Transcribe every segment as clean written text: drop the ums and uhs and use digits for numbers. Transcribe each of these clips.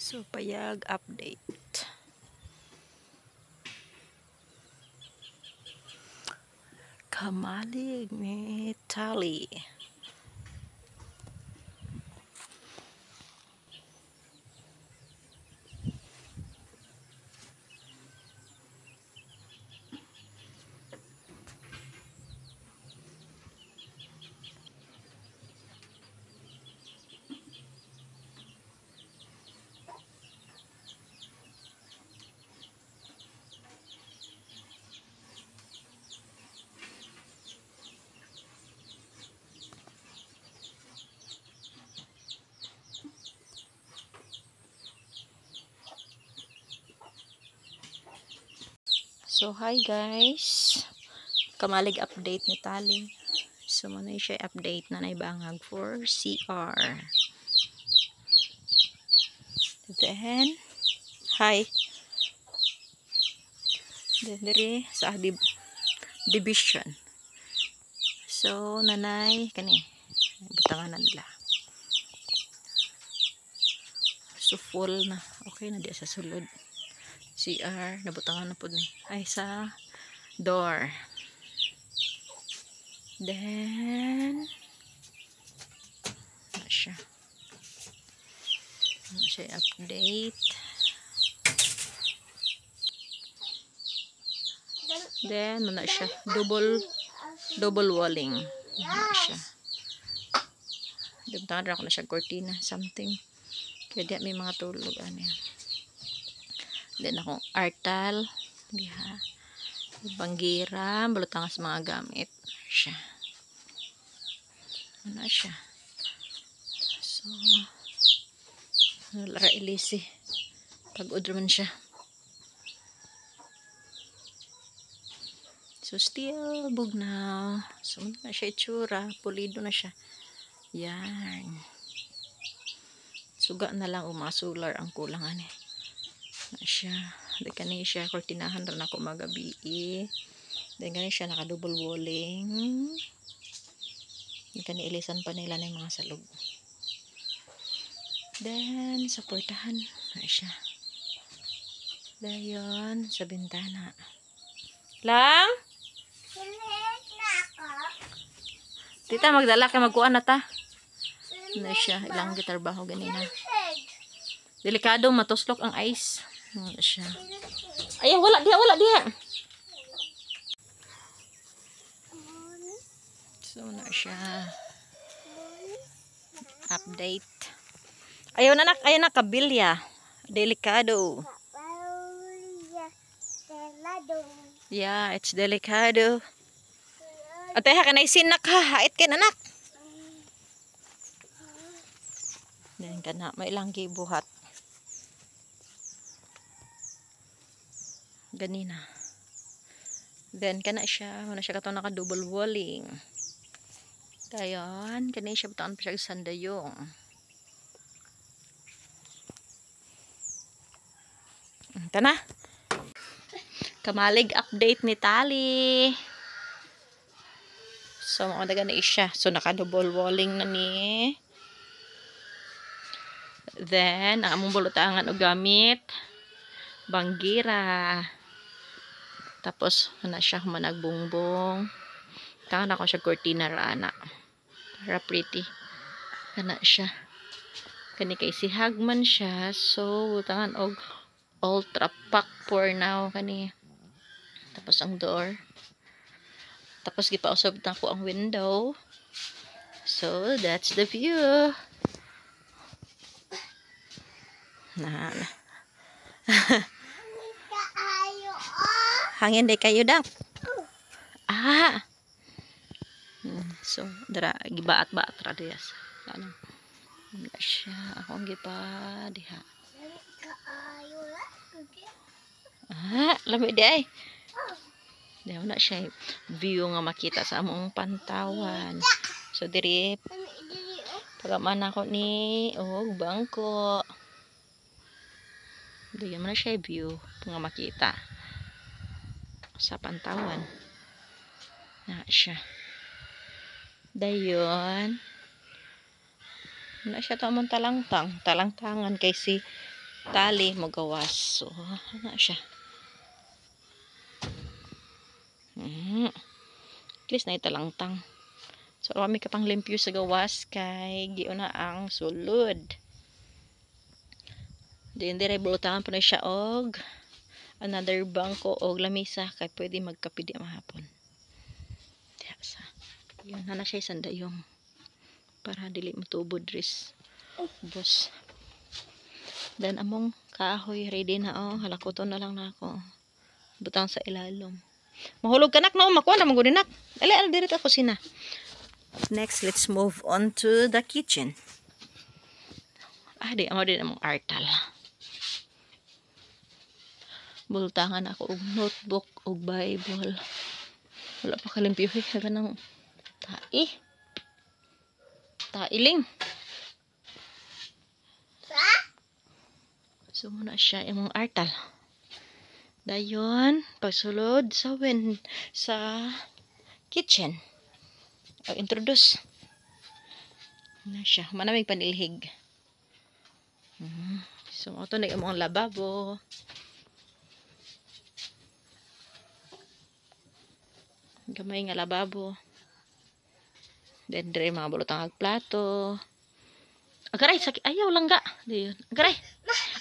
So, payag update. Kamalig ni Tali. So, hi guys. Kamalig update ni Tali. So, muna siya update na naibangag for CR. Then, hi. Then, diri sa division. So, nanay, kani, butangan nila. So, full na. Okay na di sa sulod. CR, nabutangan na po ni. Ay, sa door. Then, siya update. Then, muna siya double walling. Muna siya. Dugtangan ako na siya cortina, something. Kaya di may mga tulog. Ano yan. Then, akong artal. Diha. Banggira. Balutangas mga gamit. Siya. Muna siya. So, lara ilisi. Pag-udro man siya. So, still bugnaw. So, na siya itsura. Pulido na siya. Yan. Suga na lang mga solar ang kulangan eh. Na siya. Di kani siya. Kortinahan rin ako magabi eh. Then kani siya naka-double walling. Di kani ilisan pa nila na yung mga salog. Then, sa portahan. Na siya. Dayon, sa bintana. Lang? Tita, magdala ka magkuhan na ta. Na siya, ilang gitarbaho ganina. Delikado, matuslok ang ice. Na siya. Ay, wala diha. So, na siya. Update. Ayaw na kabilya. Delikado. Yeah, it's delicado. Ate ha, kanay sinak ha. Hait ka anak. Then kana, may ilang gibuhat. Ganina. Then kana siya, wala siya katong naka-double walling. Dayon, kanay siya butaan pa siya sandayong. Tana. Kamalig update ni Tali. So, makadaga na siya. So, naka-double walling na ni. Then, ang among bulutangan o gamit. Banggira. Tapos, na siya managbungbong. Tangan ako siya cortina rana. Para pretty. Kana siya. Kani kay si Hagman siya. So, tangan og ultra pack for now. Kani. Tapos, ang door. Tapos, gipausap na ko ang window. So, that's the view. Na. Hangin day kayo dak. Ah. So, dara gibaat-baat ra dias. Ano? Wala siya. Ako ang gipa diha. Ah, lami di ay. Di na siya view nga makita sa among pantawan. So, diri pagaman ako ni bangko. Di man na siya view nga makita sa pantawan. Na siya. Dayon. Na siya to among talangtangan kay si tali mo gawas. So, ano siya? At least na italangtang. So, kami ka pang limpyo sa gawas kay giuna ang sulod. Dire bulutangan po na siya og another bangko og lamisa kay pwede magkape di mahapon. Yun na siya sandayong para dili matubod ris. Bus. Then among kahoy ready na halakoton na lang na ako. Butang sa ilalom. Mahulog kanak no, makuha na maguninak. Ala diri ta kusina. Next, let's move on to the kitchen. Di amo din among artal. Bultangan ako og notebook og Bible. Wala pa kalimpyo kanang tailing. So muna siya imong artal. Dayon pagsulod sa kitchen. Introduce na siya. Manamig panilhig. So ito na imong lababo. Gamay nga lababo. Then dire mga bulutang ag plato. Agaray, sakit. Ayaw lang ga. Diyon. Agaray.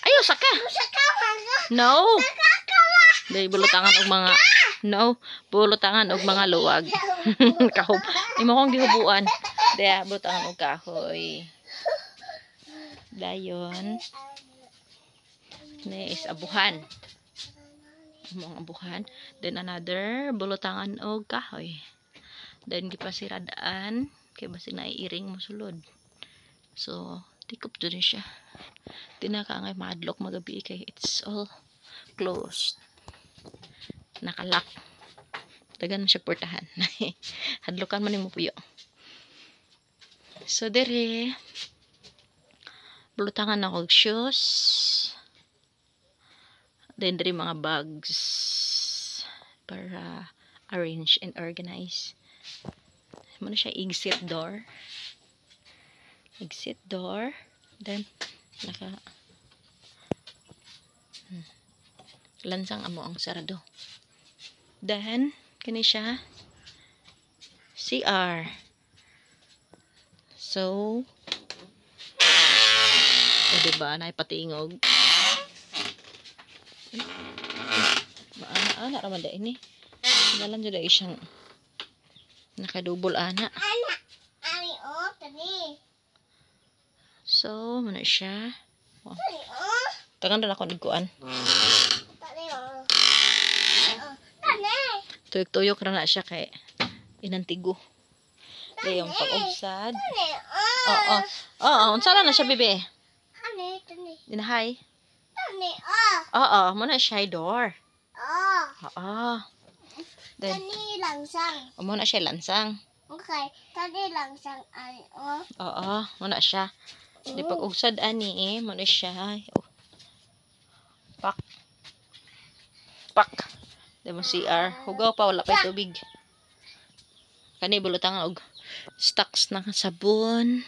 Ayaw, saka. No. Dahil bulutangan og mga no. Bulutangan og mga luwag. Kahub. Imo kong gihubuan. Daya bulutangan og kahoy. Dayon. Is abuhan. Among abuhan. Then another bulutangan og kahoy. Then gipasiradaan kay basi naiiring mo sulod. So, tikop dun siya. Tinakangay madlock magabi kay it's all closed. Nakalak. Dagan siya portahan. Hadlokan man mo puyo. So, dere bulutangan ako og shoes. Then, dere mga bags para arrange and organize. Muna siya exit door. Exit door. Then, lansang amo ang sarado. Then, kani siya CR. So, diba, naipatingog. Maana raman da ini. Dalan jud siyang nakadubol ana. So, muna siya. Tangan na ako niguan. Tuyok-tuyok na siya kay inantigo. Dahil yung pag-ugsad. Unsa na siya, bebe? Dinahay? Muna siya door. Then, muna siya lansang. Okay, tadi langsang ay muna siya. Di pag-ugsad ani muna siya. Pak. Di mo CR. Hugaw pa, wala pa tubig. Kani bulutang og stocks ng sabon,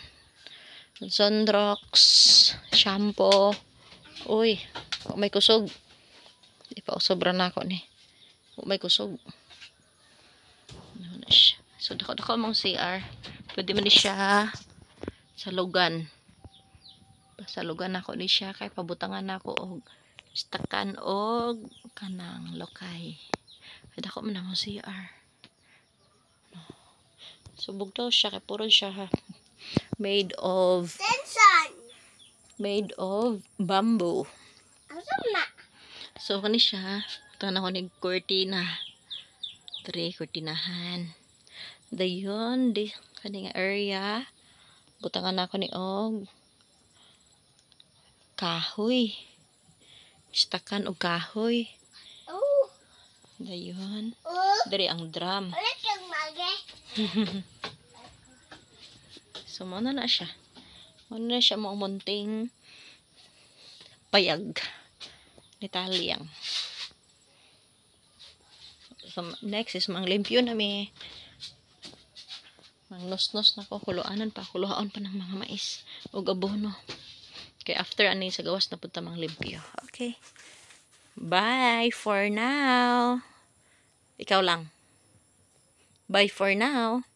Sunrox, shampoo. Uy, may kusog. Di pa sobra na ako ni. May kusog. Ano siya. So, dako mong CR. Pwede man siya sa lugan. Pasalugan ako ni siya kay pabutangan ako og stakan og kanang lokay. Kaya dako man mong CR. Subog daw siya kay puro siya made of bamboo. So kani siya tanang ko ni cortina. Kortinahan. Dayon di kani nga area butangan ako ni og kahoy. Stakan og kahoy. Dayon. Dari ang drum. So, muna na siya. Muna na siya mga munting payag ni talyang. So, next is mang limpyo na may mang nos-nos na ko. Kuluhaon pa ng mga mais o abono. Kaya after ani sa gawas na punta mang limpyo. Okay. Bye for now. Ikaw lang. Bye for now.